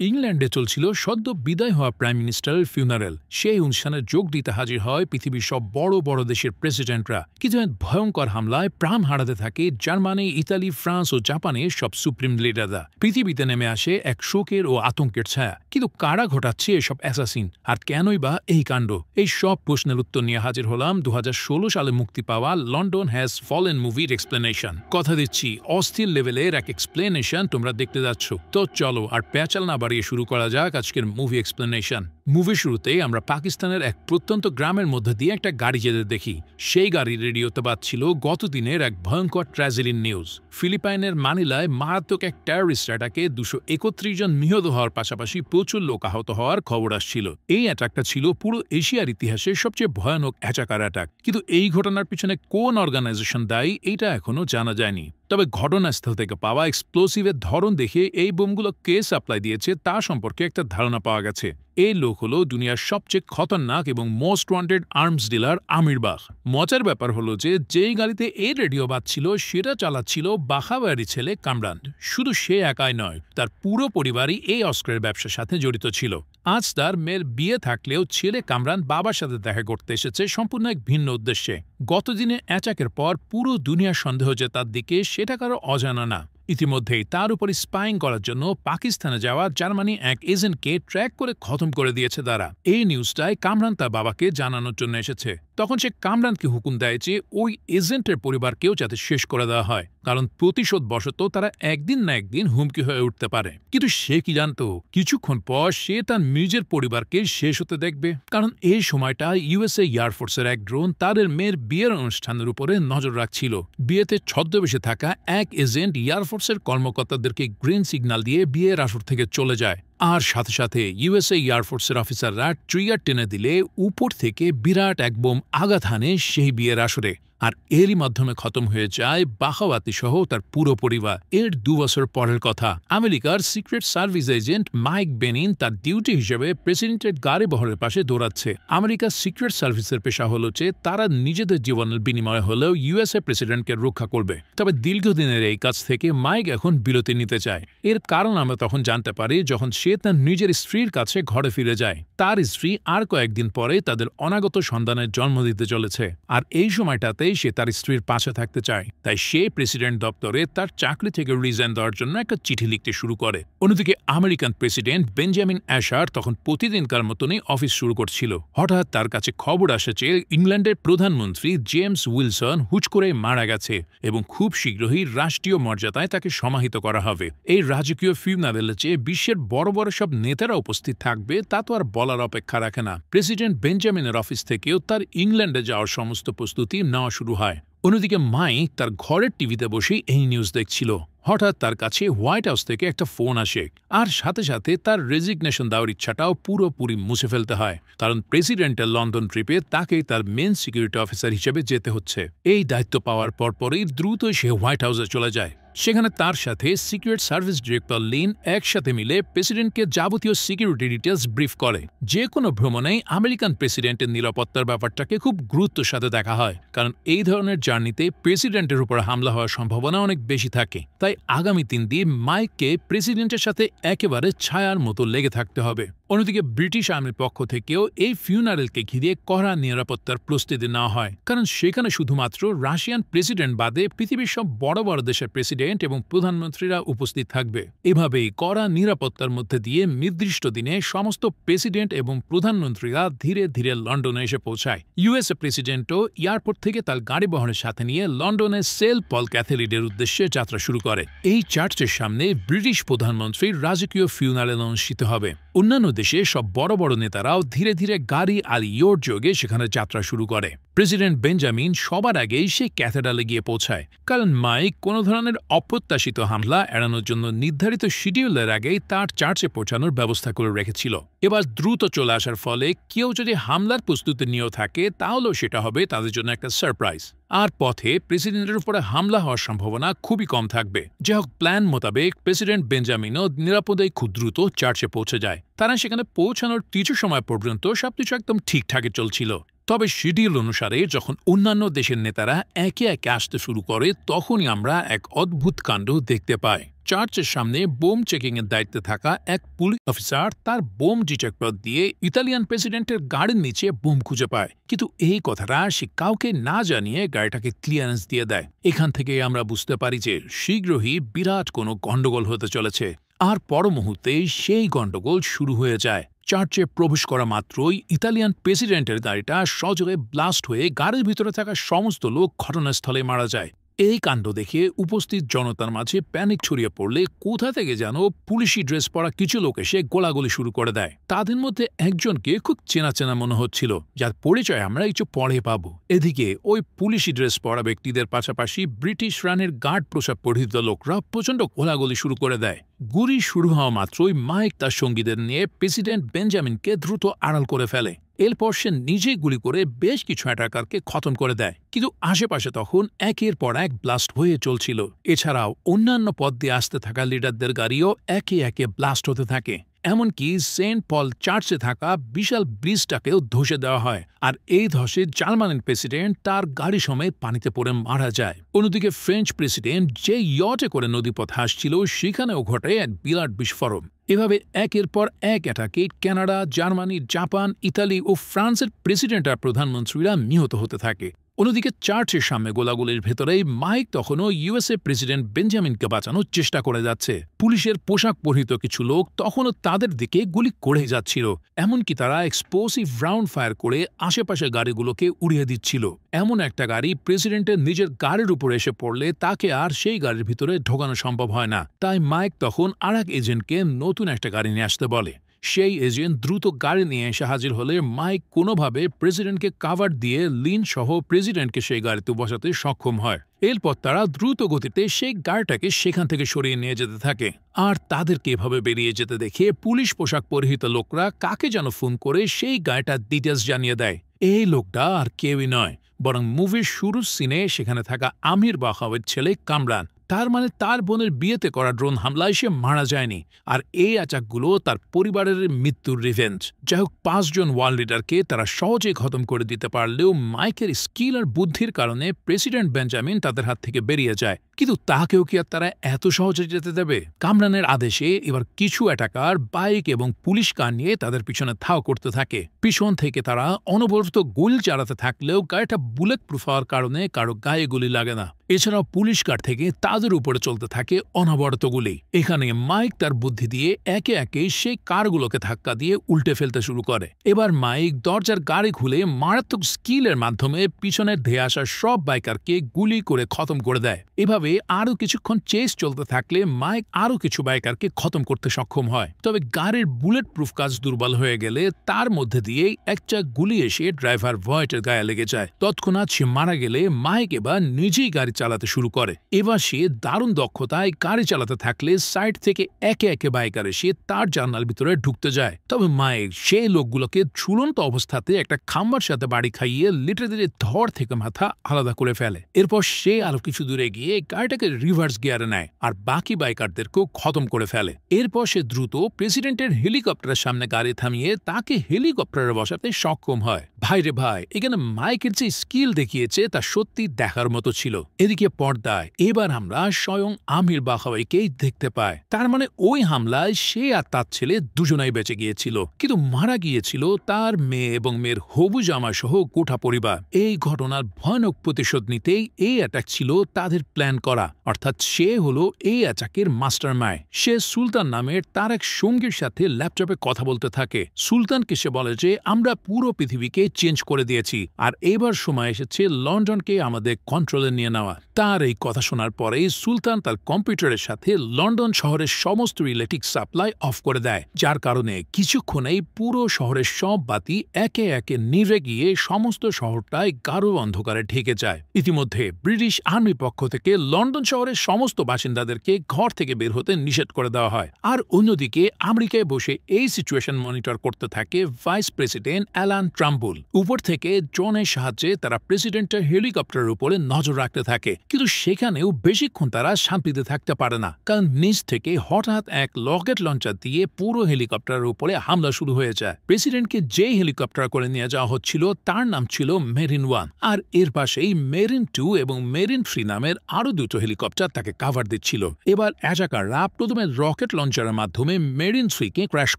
ইংল্যান্ডে চলছিল সদ্য বিদায় হওয়া প্রাইম মিনিস্টারের ফিউনারেল। সেই অনুষ্ঠানে যোগ দিতে হাজির হয় পৃথিবীর সব বড় বড় দেশের প্রেসিডেন্টরা। কিন্তু এক ভয়ঙ্কর হামলায় প্রাণ হারাতে থাকে জার্মানি, ইতালি, ফ্রান্স ও জাপানের সব সুপ্রিম লিডাররা। পৃথিবীতে নেমে আসে এক শোকের ও আতঙ্কের ছায়া। কিন্তু কারা ঘটাচ্ছে এসব অ্যাসাসিন, আর কেনই বা এই কাণ্ড? এই সব প্রশ্নের উত্তর নিয়ে হাজির হলাম 2016 সালে মুক্তি পাওয়া লন্ডন হ্যাজ ফলেন মুভির এক্সপ্লেনেশন। কথা দিচ্ছি, অস্থির লেভেলের এক এক্সপ্লেনেশন তোমরা দেখতে যাচ্ছ। তো চলো আর প্যাচাল না বাড়িয়ে শুরু করা যাক আজকের মুভি এক্সপ্লেনেশন। মুভির শুরুতেই আমরা পাকিস্তানের এক প্রত্যন্ত গ্রামের মধ্যে দিয়ে একটা গাড়ি যেতে দেখি। সেই গাড়ির রেডিওতে বাজছিল গতদিনের এক ভয়ঙ্কর ট্র্যাজেডির নিউজ। ফিলিপাইনের মানিলায় মারাত্মক এক টেররিস্ট অ্যাটাকে 231 জন নিহত হওয়ার পাশাপাশি প্রচুর লোক আহত হওয়ার খবর আসছিল। এই অ্যাটাকটা ছিল পুরো এশিয়ার ইতিহাসে সবচেয়ে ভয়ানক হ্যাচাকার অ্যাটাক। কিন্তু এই ঘটনার পিছনে কোন অর্গানাইজেশন দায়ী এটা এখনো জানা যায়নি। তবে ঘটনাস্থল থেকে পাওয়া এক্সপ্লোসিভের ধরন দেখে এই বোমগুলো কে সাপ্লাই দিয়েছে তা সম্পর্কে একটা ধারণা পাওয়া গেছে। এই লোক হলো দুনিয়ার সবচেয়ে খতরনাক এবং মোস্ট ওয়ান্টেড আর্মস ডিলার আমির বাখ। মজার ব্যাপার হলো যে যেই গাড়িতে এই রেডিও বাজছিল সেটা চালাচ্ছিল বাখাবাড়ি ছেলে কামরান। শুধু সে একাই নয়, তার পুরো পরিবারই এই অস্ত্রের ব্যবসার সাথে জড়িত ছিল। আজ তার মেয়ের বিয়ে থাকলেও ছেলে কামরান বাবার সাথে দেখা করতে এসেছে সম্পূর্ণ এক ভিন্ন উদ্দেশ্যে। গতদিনে অ্যাটাকের পর পুরো দুনিয়ার সন্দেহ যে তার দিকে, সেটা কারো অজানা না। ইতিমধ্যেই তার উপরে স্পাইং করার জন্য পাকিস্তানে যাওয়া জার্মানি এক এজেন্টকে ট্র্যাক করে খতম করে দিয়েছে তারা। এই নিউজটাই কামরান তার বাবাকে জানানোর জন্য এসেছে। তখন সে কামরানকে হুকুম দেয় যে ওই এজেন্টের পরিবারকেও যাতে শেষ করে দেওয়া হয়, কারণ প্রতিশোধ বশত তারা একদিন না একদিন হুমকি হয়ে উঠতে পারে। কিন্তু সে কি জানতো, কিছুক্ষণ পর সে তার নিজের পরিবারকে শেষ হতে দেখবে। কারণ এই সময়টা ইউএসএ এয়ারফোর্সের এক ড্রোন তাদের মেয়ের বিয়ের অনুষ্ঠানের উপরে নজর রাখছিল। বিয়েতে ছদ্মবেশে থাকা এক এজেন্ট এয়ারফোর্সের কর্মকর্তাদেরকে গ্রিন সিগন্যাল দিয়ে বিয়ের আসর থেকে চলে যায়। আর সাথে সাথে ইউএসএ এয়ারফোর্সের অফিসাররা ট্রিগার টেনে দিলে উপর থেকে বিরাট এক বোম আঘাত হানে সেই বিয়ের আসরে। আর এরই মাধ্যমে খতম হয়ে যায় বাখাওয়াতি সহ তার পুরো পরিবার। এর 2 বছর পরের কথা, আমেরিকার সিক্রেট সার্ভিস এজেন্ট মাইক বেনিন তার ডিউটি হিসেবে প্রেসিডেন্টের গাড়ি বহরের পাশে দৌড়াচ্ছে। আমেরিকার সিক্রেট সার্ভিসের পেশা হলো যে তারা নিজেদের জীবনের বিনিময়ে হলেও ইউএসএ প্রেসিডেন্টকে রক্ষা করবে। তবে দীর্ঘদিনের এই কাজ থেকে মাইক এখন বিরতি নিতে চায়। এর কারণ আমরা তখন জানতে পারি যখন সে তার নিজের স্ত্রীর কাছে ঘরে ফিরে যায়। তার স্ত্রী আর কয়েকদিন পরে তাদের অনাগত সন্তানের জন্ম দিতে চলেছে। আর এই সময়টাতে সে তার স্ত্রীর পাশে থাকতে চায়। তাই সে প্রেসিডেন্ট দপ্তরে তার চাকরি থেকে রিজাইন দেওয়ার জন্য একটা চিঠি লিখতে শুরু করে। অন্যদিকে আমেরিকান প্রেসিডেন্ট বেঞ্জামিন অ্যাশার তখন প্রতিদিনকার মতনই অফিস শুরু করছিল। হঠাৎ তার কাছে খবর আসে যে ইংল্যান্ডের প্রধানমন্ত্রী জেমস উইলসন হুট করে মারা গেছে এবং খুব শীঘ্রই রাষ্ট্রীয় মর্যাদায় তাকে সমাহিত করা হবে। এই রাজকীয় ফিউনারেলে যে বিশ্বের বড় বড় সব নেতারা উপস্থিত থাকবে তা তো আর বলার অপেক্ষা রাখে না। প্রেসিডেন্ট বেঞ্জামিনের অফিস থেকেও তার ইংল্যান্ডে যাওয়ার সমস্ত প্রস্তুতি নেওয়া শুরু হয়। অন্যদিকে মাইক তার ঘরের টিভিতে বসেই এই নিউজ দেখছিল। হঠাৎ তার কাছে হোয়াইট হাউস থেকে একটা ফোন আসে, আর সাথে সাথে তার রেজিগনেশন দেওয়ার ইচ্ছাটাও পুরোপুরি মুছে ফেলতে হয়। কারণ প্রেসিডেন্টের লন্ডন ট্রিপে তাকেই তার মেন সিকিউরিটি অফিসার হিসেবে যেতে হচ্ছে। এই দায়িত্ব পাওয়ার পরপরই দ্রুত সে হোয়াইট হাউসে চলে যায়। সেখানে তার সাথে সিক্রেট সার্ভিস ডিরেক্টর লিন একসাথে মিলে প্রেসিডেন্টকে যাবতীয় সিকিউরিটি ডিটেলস ব্রিফ করে। যে কোনো ভ্রমণেই আমেরিকান প্রেসিডেন্টের নিরাপত্তার ব্যাপারটাকে খুব গুরুত্বের সাথে দেখা হয়, কারণ এই ধরনের জার্নিতে প্রেসিডেন্টের উপর হামলা হওয়ার সম্ভাবনা অনেক বেশি থাকে। তাই আগামী 3 দিন মাইককে প্রেসিডেন্টের সাথে একেবারে ছায়ার মতো লেগে থাকতে হবে। অন্যদিকে ব্রিটিশ আর্মির পক্ষ থেকেও এই ফিউনারেলকে ঘিরে কড়া নিরাপত্তার প্রস্তুতি নেওয়া হয়, কারণ সেখানে শুধুমাত্র রাশিয়ান প্রেসিডেন্ট বাদে পৃথিবীর সব বড় বড় দেশের প্রেসিডেন্ট এবং প্রধানমন্ত্রীরা উপস্থিত থাকবে। এভাবেই কড়া নিরাপত্তার মধ্যে দিয়ে নির্দিষ্ট দিনে সমস্ত প্রেসিডেন্ট এবং প্রধানমন্ত্রীরা ধীরে ধীরে লন্ডনে এসে পৌঁছায়। ইউএসএ প্রেসিডেন্টও এয়ারপোর্ট থেকে তার গাড়ি বহরের সাথে নিয়ে লন্ডনের সেন্ট পল ক্যাথেড্রালের উদ্দেশ্যে যাত্রা শুরু করে। এই চার্চের সামনে ব্রিটিশ প্রধানমন্ত্রীর রাজকীয় ফিউনারেল অনুষ্ঠিত হবে। অন্যান্য দেশে সব বড় বড় নেতারাও ধীরে ধীরে গাড়ি আর ইয়োট যোগে সেখানে যাত্রা শুরু করে। প্রেসিডেন্ট বেঞ্জামিন সবার আগেই সেই ক্যাথেড্রালে গিয়ে পৌঁছায়, কারণ মাইক কোনো ধরনের অপ্রত্যাশিত হামলা এড়ানোর জন্য নির্ধারিত শিডিউলের আগেই তার চার্চে পৌঁছানোর ব্যবস্থা করে রেখেছিল। এবার দ্রুত চলে আসার ফলে কেউ যদি হামলার প্রস্তুতি নিয়েও থাকে তাহলেও সেটা হবে তাদের জন্য একটা সারপ্রাইজ। আর পথে প্রেসিডেন্টের উপরে হামলা হওয়ার সম্ভাবনা খুবই কম থাকবে। যাই হোক, প্ল্যান মোতাবেক প্রেসিডেন্ট বেঞ্জামিনও নিরাপদেই খুব দ্রুত চার্চে পৌঁছে যায়। তারা সেখানে পৌঁছানোর কিছু সময় পর্যন্ত সবকিছু একদম ঠিকঠাকই চলছিল। তবে শিডিউল অনুসারে যখন অন্যান্য দেশের নেতারা একে একে আসতে শুরু করে তখনই আমরা এক অদ্ভুত কাণ্ড দেখতে পাই। চার্চের সামনে বোম চেকিং এর দায়িত্বে থাকা এক পুলিশ অফিসার তার বোম ডিটেক্টর দিয়ে ইতালিয়ান প্রেসিডেন্টের গাড়ির নিচে বোম খুঁজে পায়, কিন্তু এই কথাটা সে কাউকে না জানিয়ে গাড়িটাকে ক্লিয়ারেন্স দিয়ে দেয়। এখান থেকে আমরা বুঝতে পারি যে শীঘ্রই বিরাট কোনো গন্ডগোল হতে চলেছে। আর পর মুহূর্তে সেই গন্ডগোল শুরু হয়ে যায়। চার্চে প্রবেশ করা মাত্রই ইতালিয়ান প্রেসিডেন্টের গাড়িটা সজোরে ব্লাস্ট হয়ে গাড়ির ভিতরে থাকা সমস্ত লোক ঘটনাস্থলে মারা যায়। এই কাণ্ড দেখে উপস্থিত জনতার মাঝে প্যানিক ছড়িয়ে পড়লে কোথা থেকে যেন পুলিশি ড্রেস পরা কিছু লোক এসে গোলাগুলি শুরু করে দেয়। তাদের মধ্যে একজনকে খুব চেনা চেনা মনে হচ্ছিল, যার পরিচয় আমরা একটু পরে পাবো। এদিকে ওই পুলিশি ড্রেস পরা ব্যক্তিদের পাশাপাশি ব্রিটিশ রানের গার্ড পোশাক পরিহিত লোকরা প্রচণ্ড গোলাগুলি শুরু করে দেয়। গুলি শুরু হওয়া মাত্রই মাইক তার সঙ্গীদের নিয়ে প্রেসিডেন্ট বেঞ্জামিনকে দ্রুত আড়াল করে ফেলে। এরপর সে নিজেই গুলি করে বেশ কিছু অ্যাটাকারকে খতম করে দেয়, কিন্তু আশেপাশে তখন একের পর এক ব্লাস্ট হয়ে চলছিল। এছাড়াও অন্যান্য পথ দিয়ে আসতে থাকা লিডারদের গাড়িও একে একে ব্লাস্ট হতে থাকে। এমনকি সেন্ট পল চার্চে থাকা বিশাল ব্রিজটাকেও ধসে দেওয়া হয়, আর এই ধসে জার্মানির প্রেসিডেন্ট তার গাড়ি সমেত পানিতে পড়ে মারা যায়। অন্যদিকে ফ্রেঞ্চ প্রেসিডেন্ট যে ইয়টে করে নদীপথে আসছিল সেখানেও ঘটে এক বিরাট বিস্ফোরণ। এভাবে একের পর এক অ্যাটাকে কানাডা, জার্মানি, জাপান, ইতালি ও ফ্রান্সের প্রেসিডেন্ট আর প্রধানমন্ত্রীরা নিহত হতে থাকে। অন্যদিকে চার্চের সামনে গোলাগুলির ভেতরেই মাইক তখনও ইউএসএ প্রেসিডেন্ট বেঞ্জামিনকে বাঁচানোর চেষ্টা করে যাচ্ছে। পুলিশের পোশাক পরিহিত কিছু লোক তখনও তাদের দিকে গুলি করে যাচ্ছিল, এমনকি তারা এক্সপ্লোসিভ রাউন্ড ফায়ার করে আশেপাশের গাড়িগুলোকে উড়িয়ে দিচ্ছিল। এমন একটা গাড়ি প্রেসিডেন্টের নিজের গাড়ির উপর এসে পড়লে তাকে আর সেই গাড়ির ভিতরে ঢোকানো সম্ভব হয় না। তাই মাইক তখন আর এক এজেন্টকে নতুন একটা গাড়ি নিয়ে আসতে বলে। সেই এজেন্ট দ্রুত গাড়ি নিয়ে এসে হাজির হলে মাইক কোনোভাবে প্রেসিডেন্টকে কাভার দিয়ে লিন সহ প্রেসিডেন্টকে সেই গাড়িতে বসাতে সক্ষম হয়। এরপর তারা দ্রুত গতিতে সেই গাড়িটাকে সেখান থেকে সরিয়ে নিয়ে যেতে থাকে। আর তাদেরকে এভাবে বেরিয়ে যেতে দেখে পুলিশ পোশাক পরিহিত লোকরা কাকে যেন ফোন করে সেই গাড়িটার ডিটেলস জানিয়ে দেয়। এই লোকটা আর কেউই নয়, বরং মুভির শুরুর সিনে সেখানে থাকা আমির বাখাওয়ের ছেলে কামরান। তার মানে তার বোনের বিয়েতে করা ড্রোন হামলায় সে মারা যায়নি, আর এই অ্যাটাকগুলো তার পরিবারের মৃত্যুর রিভেঞ্জ। যাই হোক, 5 জন ওয়ার্ল্ড লিডারকে তারা সহজে খতম করে দিতে পারলেও মাইকের স্কিল আর বুদ্ধির কারণে প্রেসিডেন্ট বেঞ্জামিন তাদের হাত থেকে বেরিয়ে যায়। কিন্তু তাকেও কি আর তারা এত সহজে যেতে দেবে? কামরানের আদেশে এবার কিছু অ্যাটাকার বাইক এবং পুলিশ কার নিয়ে তাদের পিছনে ধাও করতে থাকে। পিছন থেকে তারা অনবরত গুলি চালাতে থাকলেও গাড়িটা বুলেট প্রুফ হওয়ার কারণে কারো গায়ে গুলি লাগে না। এছাড়াও পুলিশ কার থেকে তাদের উপরে চলতে থাকে অনবরত গুলি। এখানে মাইক তার বুদ্ধি দিয়ে একে একে সেই কারগুলোকে ধাক্কা দিয়ে উল্টে ফেলতে শুরু করে। এবার মাইক দরজার গাড়ি খুলে মারাত্মক স্কিলের মাধ্যমে পিছনের ধেয়ে আসা সব বাইকারকে গুলি করে খতম করে দেয়। এভাবে আরও কিছুক্ষণ চেস চলতে থাকলে মাইক আরও কিছু বাইকারকে খতম করতে সক্ষম হয়। তবে গাড়ির বুলেট প্রুফ কাজ দুর্বল হয়ে গেলে তার মধ্যে দিয়েই একটা গুলি এসে ড্রাইভার ভয়েটের গায়ে লেগে যায়। তৎক্ষণাৎ সে মারা গেলে মাইক এবার নিজেই গাড়ি চালাতে শুরু করে। এবার সে দারুণ দক্ষতায় গাড়ি চালাতে থাকলে সাইড থেকে একে একে বাইকার এসে তার জানালার ভিতরে ঢুকতে যায়। তবে মাইক সেই লোকগুলোকে ঝুলন্ত অবস্থাতে একটা খাম্বার সাথে বাড়ি খাইয়ে লিটারলি ধর থেকে মাথা আলাদা করে ফেলে। এরপর সে আরো কিছু দূরে গিয়ে গাড়িটাকে রিভার্স গিয়ারে নেয় আর বাকি বাইকারদেরকেও খতম করে ফেলে। এরপর সে দ্রুত প্রেসিডেন্টের হেলিকপ্টারের সামনে গাড়ি থামিয়ে তাকে হেলিকপ্টারে বসাতে সক্ষম হয়। ভাইরে ভাই, এখানে মাইকের যে স্কিল দেখিয়েছে তা সত্যি দেখার মতো ছিল। এদিকে পর্দায় এবার আমরা স্বয়ং আমির বাখাওয়াইকেই দেখতে পাই। তার মানে ওই হামলায় সে আর তার ছেলে দুজনাই বেঁচে গিয়েছিল, কিন্তু মারা গিয়েছিল তার মেয়ে এবং মেয়ের হবু জামা সহ গোটা পরিবার। এই ঘটনার ভয়ানক প্রতিশোধ নিতেই এই অ্যাটাক ছিল তাদের প্ল্যান করা, অর্থাৎ সে হলো এই অ্যাটাকের মাস্টার মাইন্ড। সে সুলতান নামের তার এক সঙ্গীর সাথে ল্যাপটপে কথা বলতে থাকে। সুলতানকে সে বলে যে আমরা পুরো পৃথিবীকে চেঞ্জ করে দিয়েছি, আর এবার সময় এসেছে লন্ডনকে আমাদের কন্ট্রোলে নিয়ে নেওয়া। তার এই কথা শোনার পরেই সুলতান তার কম্পিউটারের সাথে লন্ডন শহরের সমস্ত ইলেকট্রিক সাপ্লাই অফ করে দেয়, যার কারণে কিছুক্ষণেই পুরো শহরের সব বাতি একে একে নিভে গিয়ে সমস্ত শহরটায় গাঢ় অন্ধকারে ঢেকে যায়। ইতিমধ্যে ব্রিটিশ আর্মির পক্ষ থেকে লন্ডন শহরের সমস্ত বাসিন্দাদেরকে ঘর থেকে বের হতে নিষেধ করে দেওয়া হয়। আর অন্যদিকে আমেরিকায় বসে এই সিচুয়েশন মনিটর করতে থাকে ভাইস প্রেসিডেন্ট অ্যালান ট্রাম্বুল। উপর থেকে ড্রোনের সাহায্যে তারা প্রেসিডেন্টের হেলিকপ্টারের উপরে নজর রাখতে থাকে, কিন্তু সেখানেও বেশিক্ষণ তারা শান্তিতে থাকতে পারে না, কারণ নিচ থেকে হঠাৎ এক রকেট লঞ্চার দিয়ে পুরো হেলিকপ্টারের উপরে হামলা শুরু হয়ে যায়। প্রেসিডেন্টকে যে হেলিকপ্টার করে নিয়ে যাওয়া হচ্ছিল তার নাম ছিল মেরিন 1, আর এর পাশেই মেরিন 2 এবং মেরিন 3 নামের আরো দুটো হেলিকপ্টার তাকে কাভার দিচ্ছিল। এবার অ্যাটাকাররা প্রথমে রকেট লঞ্চারের মাধ্যমে মেরিন 3-কে ক্র্যাশ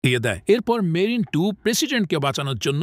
দিয়ে দেয়। এরপর মেরিন 2 প্রেসিডেন্টকে বাঁচানোর জন্য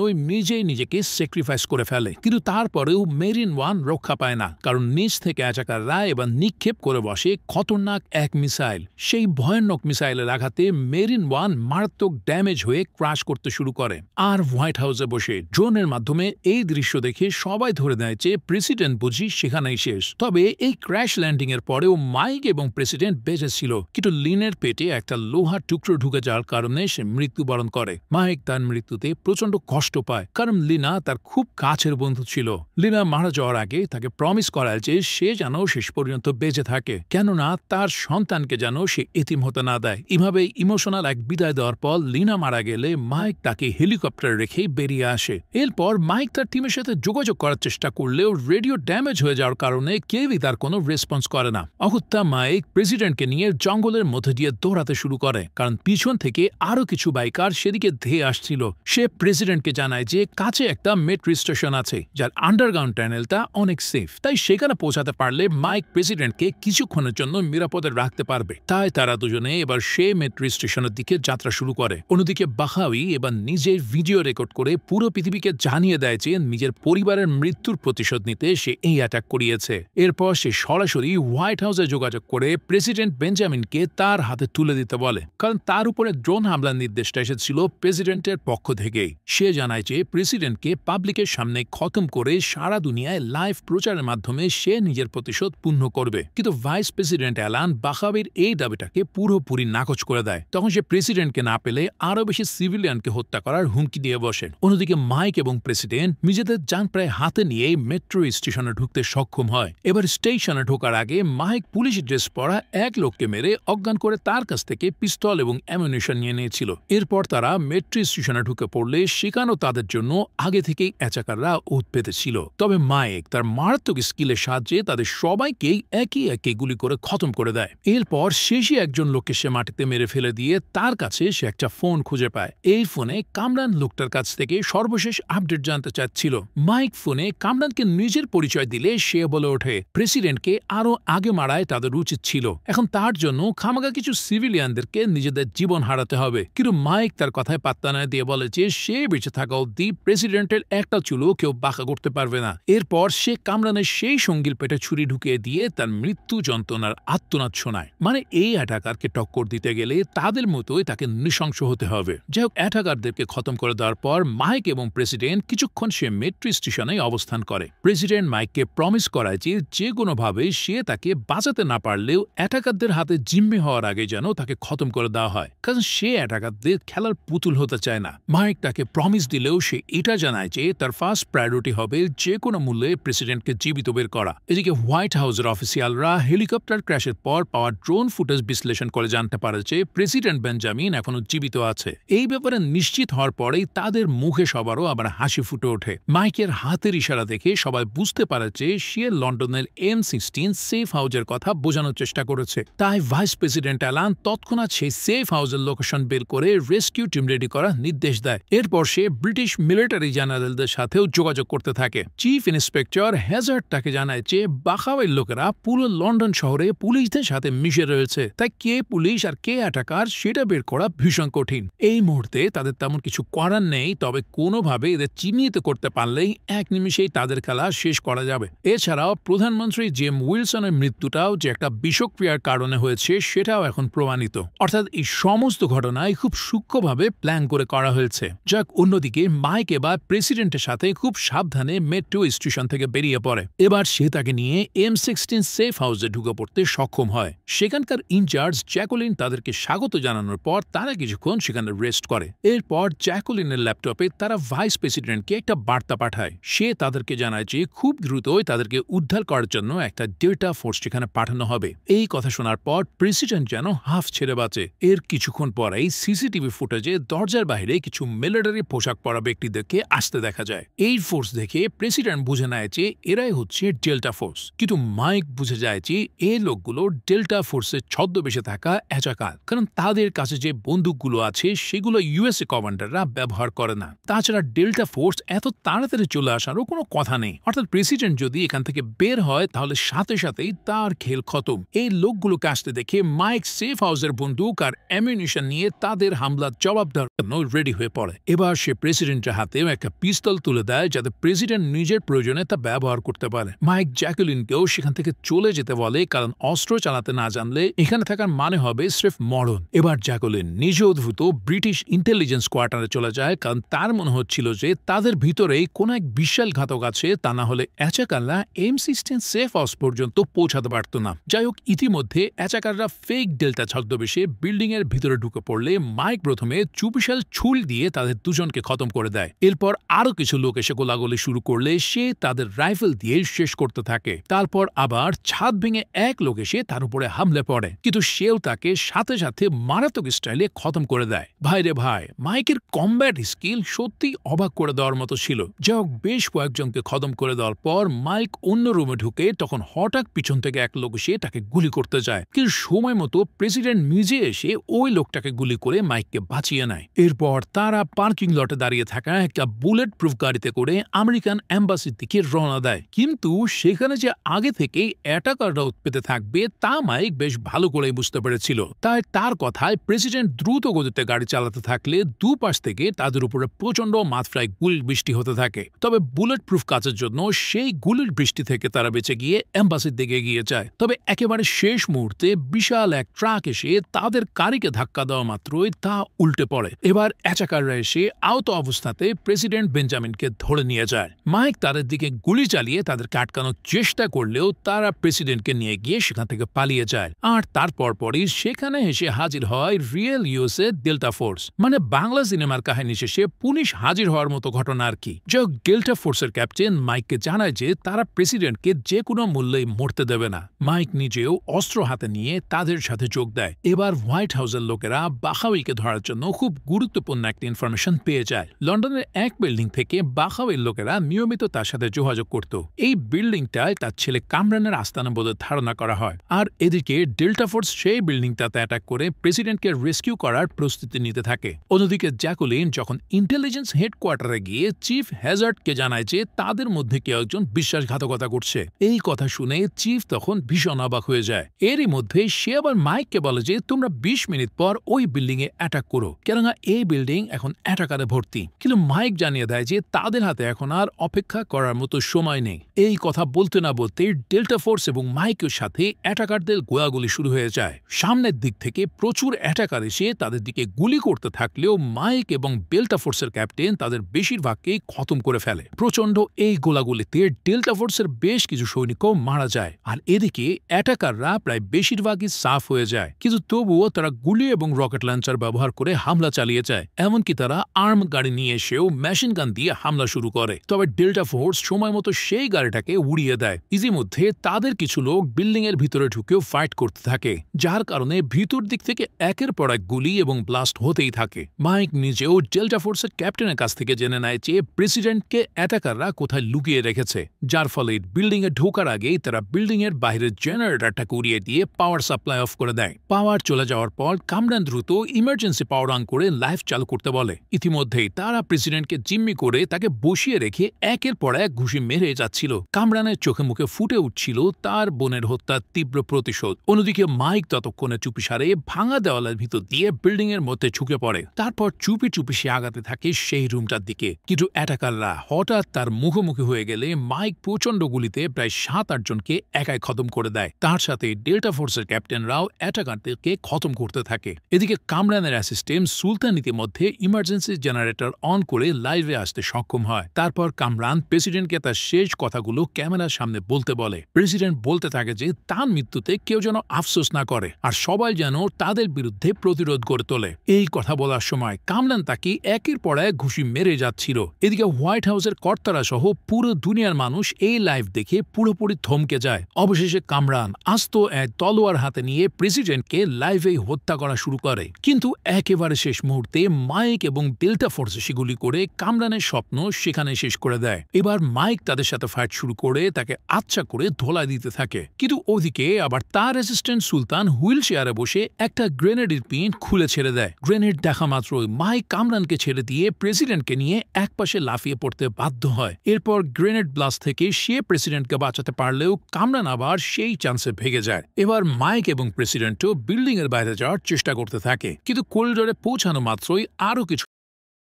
নিজেকে স্যাক্রিফাইস করে ফেলে, কিন্তু তারপরেও মেরিন 1 রক্ষা পায় না, কারণ নিচ থেকে অ্যাটাকাররা এবার নিক্ষেপ করে বসে খতরনাক এক মিসাইল। সেই ভয়ানক মিসাইলের আঘাতে মেরিন 1 মারাত্মক ড্যামেজ হয়ে ক্র্যাশ করতে শুরু করে। আর হোয়াইট হাউসে বসে ড্রোনের মাধ্যমে এই দৃশ্য দেখে সবাই ধরে নেয় যে প্রেসিডেন্ট বুঝি সেখানেই শেষ। তবে এই ক্র্যাশ ল্যান্ডিং এর পরেও মাইক এবং প্রেসিডেন্ট বেঁচে ছিল, কিন্তু লিনের পেটে একটা লোহার টুকরো ঢুকে যাওয়ার কারণে সে মৃত্যুবরণ করে। মাইক তার মৃত্যুতে প্রচন্ড কষ্ট পায়, কারণ লিনা তার খুব কাছের বন্ধু ছিল। লিনা মারা যাওয়ার আগে তাকে প্রমিস করায় যে সে যেন শেষ পর্যন্ত বেঁচে থাকে, কেননা তার সন্তানকে যেন সে এতিম হতে না দেয়। এভাবে ইমোশনাল এক বিদায় দেওয়ার পর লিনা মারা গেলে মাইক তাকে হেলিকপ্টারে রেখেই বেরিয়ে আসে। এরপর মাইক তার টিমের সাথে যোগাযোগ করার চেষ্টা করলেও রেডিও ড্যামেজ হয়ে যাওয়ার কারণে কেউই তার কোনো রেসপন্স করে না। অগত্যা মাইক প্রেসিডেন্টকে নিয়ে জঙ্গলের মধ্যে দিয়ে দৌড়াতে শুরু করে, কারণ পিছন থেকে আরো কিছু বাইকার সেদিকে ধেয়ে আসছিল। সে প্রেসিডেন্টকে জানায় যে কাছে একটা মেট্রো স্টেশন আছে যার আন্ডারগ্রাউন্ড টানেলটা অনেক সেফ, তাই সেখানে পৌঁছাতে পারলে মাইক প্রেসিডেন্টকে কিছুক্ষণের জন্য নিরাপদে রাখতে পারবে। তাই তারা দুজনে এবার সে মেট্রো স্টেশনের দিকে যাত্রা শুরু করে। অন্যদিকে বাহাউই এবার নিজের ভিডিও রেকর্ড করে পুরো পৃথিবীকে জানিয়ে দেয় যে নিজের পরিবারের মৃত্যুর প্রতিশোধ নিতে সে এই অ্যাটাক করিয়েছে। এরপর সে সরাসরি হোয়াইট হাউসে যোগাযোগ করে প্রেসিডেন্ট বেঞ্জামিনকে তার হাতে তুলে দিতে বলে, কারণ তার উপরে ড্রোন হামলার নির্দেশটা এসেছিল প্রেসিডেন্টের পক্ষ থেকেই। সে জানায় যে প্রেসিডেন্টকে পাবলিকের সামনে খতম করে সারা দুনিয়ায় লাইভ প্রচারের মাধ্যমে সে নিজের প্রতিশোধ পূর্ণ করবে। কিন্তু ভাইস প্রেসিডেন্ট অ্যালান বাখাবির এই দাবিটাকে পুরোপুরি নাকচ করে দেয়। তখন সে প্রেসিডেন্টকে না পেলে আরো বেশি সিভিলিয়ানকে হত্যা করার হুমকি দিয়ে বসে। অন্যদিকে মাইক এবং প্রেসিডেন্ট নিজেদের যান প্রায় হাতে নিয়ে মেট্রো স্টেশনে ঢুকতে সক্ষম হয়। এবার স্টেশনে ঢোকার আগে মাইক পুলিশ ড্রেস পরা এক লোককে মেরে অজ্ঞান করে তার কাছ থেকে পিস্তল এবং অ্যামুনিশন নিয়ে নিয়েছিল। এরপর তারা মেট্রো স্টেশনে ঢুকে পড়লে সেখানেও তাদের জন্য আগে থেকেই অ্যাটাকাররা ওত পেতেছিল। তবে মাইক তার মারাত্মক স্কিলের সাহায্যে তাদের সবাইকেই একে একে গুলি করে খতম করে দেয়। এরপর শেষে একজন লোককে সে মাটিতে মেরে ফেলে দিয়ে তার কাছে সে একটা ফোন খুঁজে পায়। এই ফোনে কামরান লোকটার কাছ থেকে সর্বশেষ আপডেট জানতে চাচ্ছিল। মাইক ফোনে কামরানকে নিজের পরিচয় দিলে সে বলে ওঠে প্রেসিডেন্টকে আরো আগে মারায় তাদের উচিত ছিল, এখন তার জন্য খামাগা কিছু সিভিলিয়ানদেরকে নিজেদের জীবন হারাতে হবে। কিন্তু মাইক তার কথায় পাত্তা না দিয়ে বলে যে সে বেঁচে থাকা অবধি প্রেসিডেন্টের একটা চুলও কেউ বাঁকা করতে পারবে না। এরপর সে কামরানের সেই সঙ্গীর পেটে ছুরি ঢুকিয়ে দিয়ে তার মৃত্যু যন্ত্রণার আত্মনাদ শোনায়। মানে এই অ্যাটাকারকে টক্কর দিতে গেলে তাদের মতোই তাকে নৃশংস হতে হবে। যাই হোক, অ্যাটাকারদেরকে খতম করে দেওয়ার পর মাইক এবং প্রেসিডেন্ট কিছুক্ষণ সে মেট্রো স্টেশনে অবস্থান করে। প্রেসিডেন্ট মাইককে প্রমিস করায় যে কোনোভাবে সে তাকে বাঁচাতে না পারলেও অ্যাটাকারদের হাতে জিম্মি হওয়ার আগে যেন তাকে খতম করে দেওয়া হয়, কারণ সে অ্যাটাকারদের খেলার পুতুল হতে চায় না। মাইক তাকে প্রমিস দিলেও সে এটা জানায় যে তার ফার্স্ট প্রায়োরিটি হবে যে কোনো মূল্যে প্রেসিডেন্টকে জীবিত বের করা। এদিকে হোয়াইট হাউসের অফিসিয়ালরা হেলিকপ্টার ক্র্যাশের পর পাওয়া ড্রোন ফুটেজ বিশ্লেষণ করে জানতে পারে যে প্রেসিডেন্ট বেঞ্জামিন এখনো জীবিত আছে। এই ব্যাপারে নিশ্চিত হওয়ার পরেই তাদের মুখে সবারও আবার হাসি ফুটে ওঠে। মাইকের হাতের ইশারা দেখে সবাই বুঝতে পারে যে সে লন্ডনের M16 সেফ হাউসের কথা বোঝানোর চেষ্টা করেছে। তাই ভাইস প্রেসিডেন্ট অ্যালান তৎক্ষণাৎ সেই সেফ হাউসের লোকেশন বের করে রেস্কিউ টিম রেডি করার নির্দেশ দেয়। এরপর সে ব্রিটিশ মিলিটারি জেনারেলদের সাথেও যোগাযোগ করতে থাকে। চিফ ইন্সপেক্টর হ্যাজার্ড তাকে জানায় যে বাখাওয়ের লোকেরা পুরো লন্ডন শহরে পুলিশদের সাথে মিশে রয়েছে, তাই কে পুলিশ আর কে অ্যাটাকার সেটা বের করা ভীষণ কঠিন। এই মুহূর্তে তাদের তেমন কিছু করার নেই, তবে কোনোভাবে এদের চিহ্নিত করতে পারলেই এক নিমিষেই তাদের খেলা শেষ করা যাবে। এছাড়াও প্রধানমন্ত্রী জেম উইলসনের মৃত্যুটাও যে একটা বিষক্রিয়ার কারণে হয়েছে সেটাও এখন প্রমাণিত। অর্থাৎ এই সমস্ত ঘটনায় খুব সূক্ষ্মভাবে প্ল্যান করে করা হয়েছে। যাক, অন্যদিকে মাইক এবার প্রেসিডেন্টের সাথে খুব সাবধানে মেট্রো স্টেশন থেকে বেরিয়ে পড়ে। এবার সে তাকে নিয়ে M16 সেফ হাউসে ঢুকে পড়তে সক্ষম হয়। সেখানকার ইনচার্জ জ্যাকোলিন তাদেরকে স্বাগত জানানোর পর তারা কিছুক্ষণ সেখানে রেস্ট করে। এরপর জ্যাকোলিনের ল্যাপটপে তারা ভাইস প্রেসিডেন্টকে একটা বার্তা পাঠায়। সে তাদেরকে জানায় যে খুব দ্রুতই তাদেরকে উদ্ধার করার জন্য একটা ডেল্টা ফোর্স সেখানে পাঠানো হবে। এই কথা শোনার পর প্রেসিডেন্ট যেন হাফ ছেড়ে বাঁচে। এর কিছুক্ষণ পরেই সিসিটিভি ফুটেজে দরজার বাইরে কিছু মিলিটারি পোশাক পরা ব্যক্তিদেরকে আসতে দেখা যায়। এই ফোর্স দেখে প্রেসিডেন্ট বুঝে নেয় যে এরাই হচ্ছে ডেল্টা ফোর্স, কিন্তু মাইক বুঝে যায় যে এই লোকগুলো ডেল্টা ফোর্সের ছদ্মবেশে থাকা অ্যাটাকার, কারণ তাদের কাছে যে বন্দুকগুলো আছে সেগুলো ইউএসএ কমান্ডাররা ব্যবহার করে না। তাছাড়া ডেল্টা ফোর্স এত তাড়াতাড়ি চলে আসারও কোনো কথা নেই, অর্থাৎ প্রেসিডেন্ট যদি এখান থেকে বের হয় তাহলে সাথে সাথেই তার খেল খতম। এই লোকগুলোকে আসতে দেখে মাইক সেফ হাউসের বন্দুক আর অ্যামিউনিশন নিয়ে তাদের হামলার জবাব দেওয়ার জন্য রেডি হয়ে পড়ে। এবার সে প্রেসিডেন্টের হাতে একটা পিস্তল তুলে দেয় যাতে প্রেসিডেন্ট নিজের প্রয়োজনে তা ব্যবহার করতে পারে। মাইক জ্যাকুলিনকেও সেখান থেকে চলে যেতে বলে, কারণ অস্ত্র চালাতে না জানলে এখানে থাকার মানে হবে স্রেফ মরণ। এবার জ্যাকুলিন নিজে উদ্ভূত ব্রিটিশ ইন্টেলিজেন্স কোয়ার্টারে চলে যায়, কারণ তার মনে হচ্ছিল যে তাদের ভিতরেই কোন এক বিশ্বাসঘাতক আছে, তা না হলে অ্যাটাকাররা M16 সেফ হাউস পর্যন্ত পৌঁছাতে পারত না। যাই হোক, ইতিমধ্যে অ্যাটাকাররা ফেক ডেল্টা ছদ্মবেশে বিল্ডিং এর ভিতরে ঢুকে পড়লে মাইক প্রথমে চুপিশাল ছুরি দিয়ে তাদের দুজনকে খতম করে দেয়। এরপর আরো কিছু লোক এসে গোলাগুলি শুরু করলে সে তাদের রাইফেল দিয়ে শেষ করতে থাকে। তারপর আবার ছাদ ভেঙে এক লোক এসে তার উপরে হামলে পড়ে, কিন্তু সেও তাকে সাথে সাথে মারাত্মক স্টাইলে খতম করে দেয়। ভাইরে ভাই, মাইকের কমব্যাট স্কিল সত্যি অবাক করে দেওয়ার মতো ছিল। যাই হোক, বেশ কয়েকজনকে খতম করে দেওয়ার পর মাইক অন্য রুমে ঢুকে তখন হঠাৎ পিছন থেকে এক লোক এসে তাকে গুলি করতে যায়, কিন্তু সময় মতো প্রেসিডেন্ট নিজে এসে ওই লোকটাকে গুলি করে মাইককে বাঁচিয়ে নেয়। এরপর তারা পার্কিং লটে দাঁড়িয়ে থাকা একটা বুলেট প্রুফ গাড়িতে করে আমেরিকান এম্বাসির দিকে রওনা দেয়। কিন্তু সেখানে যে আগে থেকেই অ্যাটাকাররা উৎপেতে থাকবে তা মাইক বেশ ভালো করেই বুঝতে পেরেছিল। তাই তার কথায় প্রেসিডেন্ট দ্রুত গতিতে গাড়ি চালাতে থাকলে দুপাশ থেকে তাদের উপরে প্রচন্ড মাত্রায় গুলির বৃষ্টি হতে থাকে। তবে বুলেট প্রুফ কাজের জন্য সেই গুলির বৃষ্টি থেকে তারা বেঁচে গিয়ে এম্বাসির দিকে এগিয়ে যায়। তবে একেবারে শেষ মুহূর্তে বিশাল এক ট্রাক এসে তাদের গাড়িকে ধাক্কা দেওয়া মাত্রই তা উল্টে পড়ে। এবার অ্যাটাকাররা এসে আহত অবস্থাতে প্রেসিডেন্ট বেঞ্জামিনকে ধরে নিয়ে যায়। মাইক তাদের দিকে গুলি চালিয়ে তাদেরকে আটকানোর চেষ্টা করলেও তারা প্রেসিডেন্টকে নিয়ে গিয়ে সেখান থেকে পালিয়ে যায়। আর তারপর পরই সেখানে এসে হাজির হয় রিয়েল ইউএসএ ডেল্টা ফোর্স, মানে বাংলা সিনেমার কাহিনী শেষে পুলিশ হাজির হওয়ার মতো ঘটনা আর কি। যাই ডেল্টা ফোর্সের ক্যাপ্টেন মাইককে জানায় যে তারা প্রেসিডেন্টকে যে কোনো মূল্যেই মরতে দেবে না। মাইক নিজেও অস্ত্র হাতে নিয়ে তাদের সাথে যোগ দেয়। এবার হোয়াইট হাউসের লোকেরা বাখাউইকে ধরার জন্য খুব গুরুত্বপূর্ণ একটা ইনফরমেশন পেয়ে যায়। লন্ডনের এক বিল্ডিং থেকে বাখাউইর লোকেরা নিয়মিত তার সাথে যোগাযোগ করত। এই বিল্ডিংটায় তার ছেলে কামরানের আস্তানা বলে ধারণা করা হয়। আর এদিকে ডেল্টা ফোর্স সেই বিল্ডিংটাতে অ্যাটাক করে প্রেসিডেন্টকে রেস্কিউ করার প্রস্তুতি নিতে থাকে। অন্যদিকে জ্যাকুলিন যখন ইন্টেলিজেন্স হেডকোয়ার্টারে গিয়ে চিফ হ্যাজার্ডকে জানায় যে তাদের মধ্যে কেউ একজন বিশ্বাসঘাতকতা করছে, এই কথা শুনে চিফ তখন ভীষণ অবাক হয়ে যায়। এরই মধ্যে সে আবার মাইককে বলে যে তোমরা 20 মিনিট পর ওই বিল্ডিং এ অ্যাটাক করো, কেননা এই বিল্ডিং এখন অ্যাটাকারে ভর্তি। কিন্তু মাইক জানিয়ে দেয় যে তাদের হাতে এখন আর অপেক্ষা করার মতো সময় নেই। এই কথা বলতে না বলতে ডেল্টা ফোর্স এবং মাইকের সাথে অ্যাটাকারদের গোলাগুলি শুরু হয়ে যায়। সামনের দিক থেকে প্রচুর অ্যাটাকার এসে তাদের দিকে গুলি করতে থাকলেও মাইক এবং ডেল্টা ফোর্সের ক্যাপ্টেন তাদের বেশিরভাগকেই খতম করে ফেলে। প্রচন্ড এই গোলাগুলিতে ডেল্টা ফোর্সের বেশ কিছু সৈনিকও মারা যায়। আর এদিকে অ্যাটাকাররা প্রায় বেশিরভাগই সাফ হয়ে যায়, কিন্তু তবুও তারা গুলি এবং রকেট লঞ্চার ব্যবহার করে হামলা চালিয়ে যায়। এমনকি তারা আর্ম গাড়ি নিয়ে এসেও মেশিন গান দিয়ে হামলা শুরু করে। তবে ডেল্টা ফোর্স সময় মতো সেই গাড়িটাকে উড়িয়ে দেয়। ইতিমধ্যে তাদের কিছু লোক বিল্ডিং এর ভিতরে ঢুকেও ফাইট করতে থাকে, যার কারণে ভিতর দিক থেকে একের পর এক গুলি এবং ব্লাস্ট হতেই থাকে। মাইক নিজেও ডেল্টা ফোর্সের ক্যাপ্টেনের কাছ থেকে জেনে নেয় যে প্রেসিডেন্টকে অ্যাটাকাররা কোথায় লুকিয়ে রেখেছে, যার ফলে বিল্ডিং এ ঢোকার আগেই তারা বিল্ডিং এর বাইরের জেনারেটরটাকে উড়িয়ে দিয়ে পাওয়ার সাপ্লাই অফ করে দেয়। পাওয়ার চলে যাওয়ার পর কামরান দ্রুত ইমার্জেন্সি পাওয়ার অন করে লাইফ চালু করতে বলে। ইতিমধ্যেই তারা প্রেসিডেন্টকে জিম্মি করে তাকে বসিয়ে রেখে একের পর এক ঘুষি মেরে যাচ্ছিল। কামরানের চোখে মুখে ফুটে উঠছিল তার বোনের হত্যার তীব্র প্রতিশোধ। অন্যদিকে মাইক ততক্ষণে চুপিসারে ভাঙা দেওয়ালের ভিতর দিয়ে বিল্ডিং এর মধ্যে ঢুকে পড়ে। তারপর চুপি চুপি সে আগাতে থাকে সেই রুমটার দিকে, কিন্তু অ্যাটাকাররা হঠাৎ তার মুখোমুখি হয়ে গেলে মাইক প্রচন্ড গুলিতে প্রায় 7-8 জনকে একাই খতম করে দেয়। তার সাথে ডেল্টা ফোর্সের ক্যাপ্টেনরাও অ্যাটাকারদেরকে খতম করতে থাকে। এদিকে কামরানের অ্যাসিস্ট্যান্ট সুলতান ইতিমধ্যে ইমার্জেন্সি জেনারেটর অন করে লাইভে আসতে সক্ষম হয়। তারপর কামরান প্রেসিডেন্টকে তার শেষ কথাগুলো ক্যামেরার সামনে বলতে বলে। প্রেসিডেন্ট বলতে থাকে যে তার মৃত্যুতে কেউ যেন আফসোস না করে আর সবাই যেন তাদের বিরুদ্ধে প্রতিরোধ গড়ে তোলে। এই কথা বলার সময় কামরান তাকে একের পর এক ঘুষি মেরে যাচ্ছিল। এদিকে হোয়াইট হাউসের কর্তারা সহ পুরো দুনিয়ার মানুষ এই লাইভ দেখে পুরোপুরি থমকে যায়। অবশেষে কামরান আস্ত এক তলোয়ার হাতে নিয়ে প্রেসিডেন্টকে লাইভে হত্যা করা শুরু করে, কিন্তু কিন্তু একেবারে শেষ মুহূর্তে মাইক এবং ডেল্টা ফোর্সে সেগুলি করে কামরানের স্বপ্ন সেখানে শেষ করে দেয়। এবার মাইক তাদের সাথে ফাইট শুরু করে তাকে আচ্ছা করে ধোলাই দিতে থাকে, কিন্তু ওদিকে আবার তার অ্যাসিস্ট্যান্ট সুলতান হুইল চেয়ারে বসে একটা গ্রেনেডের পিন খুলে ছেড়ে দেয়। গ্রেনেড দেখা মাত্রই মাইক কামরানকে ছেড়ে দিয়ে প্রেসিডেন্টকে নিয়ে একপাশে লাফিয়ে পড়তে বাধ্য হয়। এরপর গ্রেনেড ব্লাস্ট থেকে সে প্রেসিডেন্টকে বাঁচাতে পারলেও কামরান আবার সেই চান্সে ভেগে যায়। এবার মাইক এবং প্রেসিডেন্টও বিল্ডিং এর বাইরে যাওয়ার চেষ্টা করতে থাকে, কিন্তু করিডোরে পৌঁছানো মাত্রই আরও কিছু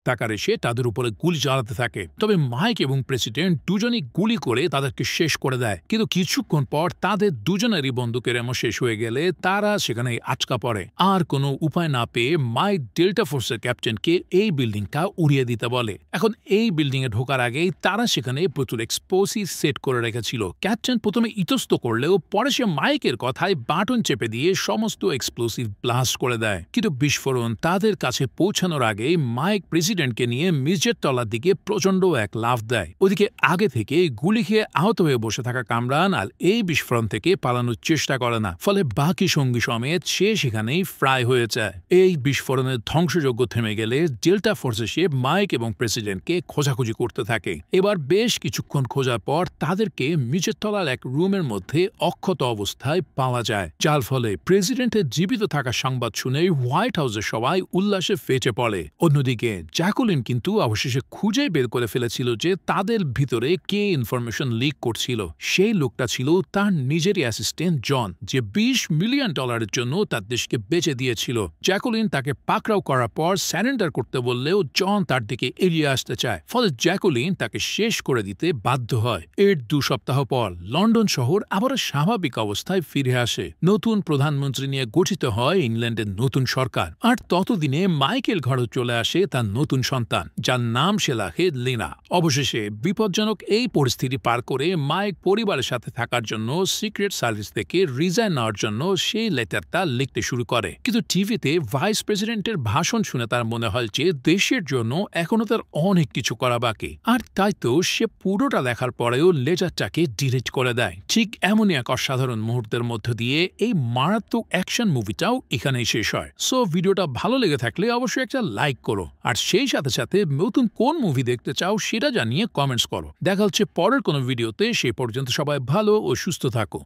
টাকার এসে তাদের উপরে গুলি চালাতে থাকে। তবে মাইক এবং প্রেসিডেন্ট দুজনই গুলি করে তাদেরকে শেষ করে দেয়, কিন্তু কিছুক্ষণ পর তাদের দুজনেরই বন্দুকের এমন শেষ হয়ে গেলে তারা সেখানে আটকা পড়ে। আর কোনো উপায় না পেয়ে মাইক ডেল্টা ফোর্সের ক্যাপ্টেনকে এই বিল্ডিংটা উড়িয়ে দিতে বলে। এখন এই বিল্ডিং এ ঢোকার আগেই তারা সেখানে প্রচুর এক্সপ্লোসিভ সেট করে রেখেছিল। ক্যাপ্টেন প্রথমে ইতস্ত করলেও পরে সে মাইকের কথায় বাটন চেপে দিয়ে সমস্ত এক্সপ্লোসিভ ব্লাস্ট করে দেয়, কিন্তু বিস্ফোরণ তাদের কাছে পৌঁছানোর আগেই মাইক প্রেসিডেন্টকে নিয়ে মির্জের তলার দিকে প্রচন্ড এক লাফ দেয়। ওদিকে আগে থেকে গুলি খেয়ে আহত হয়ে বসে থাকা কামরান আর এই বিস্ফোরণ থেকে পালানোর চেষ্টা করে না, ফলে বাকি সঙ্গী সমেত সে সেখানেই ফ্রাই হয়ে যায়। এই বিস্ফোরণের ধ্বংসযজ্ঞ থেমে গেলে ডেল্টা ফোর্স এসে মাইক এবং প্রেসিডেন্টকে খোঁজাখুঁজি করতে থাকে। এবার বেশ কিছুক্ষণ খোঁজার পর তাদেরকে মির্জের তলার এক রুমের মধ্যে অক্ষত অবস্থায় পাওয়া যায়, যার ফলে প্রেসিডেন্টের জীবিত থাকার সংবাদ শুনে হোয়াইট হাউসের সবাই উল্লাসে ফেটে পড়ে। অন্যদিকে জ্যাকুলিন কিন্তু অবশেষে খুঁজে বের করে ফেলেছিল যে তাদের ভিতরে কে ইনফরমেশন লিক করছিল। সেই লোকটা ছিল তার নিজেরই অ্যাসিস্ট্যান্ট জন, যে $20 মিলিয়ন জন্য তার দেশকে বেচে দিয়েছিল। জ্যাকুলিন তাকে পাকড়াও করার পর স্যারেন্ডার করতে বললেও জন তার দিকে এগিয়ে আসতে চায়, ফলে জ্যাকুলিন তাকে শেষ করে দিতে বাধ্য হয়। এর 2 সপ্তাহ পর লন্ডন শহর আবার স্বাভাবিক অবস্থায় ফিরে আসে। নতুন প্রধানমন্ত্রী নিয়ে গঠিত হয় ইংল্যান্ডের নতুন সরকার। আর ততদিনে মাইকেল ঘরে চলে আসে তার নতুন সন্তান, যার নাম সে রাখে লিনা। অবশেষে বিপজ্জনক এই পরিস্থিতি পার করে মাইক পরিবারের সাথে থাকার জন্য সিক্রেট সার্ভিস থেকে রিজাইন নেওয়ার জন্য সেই লেটারটা লিখতে শুরু করে, কিন্তু টিভিতে ভাইস প্রেসিডেন্টের ভাষণ শুনে তার মনে হয় যে দেশের জন্য এখনো তার অনেক কিছু করা বাকি। আর তাই তো সে পুরোটা দেখার পরেও লেটারটাকে ডিলিট করে দেয়। ঠিক এমনই এক অসাধারণ মুহূর্তের মধ্য দিয়ে এই মারাত্মক অ্যাকশন মুভিটাও এখানেই শেষ হয়। সো ভিডিওটা ভালো লেগে থাকলে অবশ্যই একটা লাইক করো, আর সেই সাথে সাথে নতুন কোন মুভি দেখতে চাও সেটা জানিয়ে কমেন্টস করো। দেখা হচ্ছে পরের কোনো ভিডিওতে। সেই পর্যন্ত সবাই ভালো ও সুস্থ থাকো।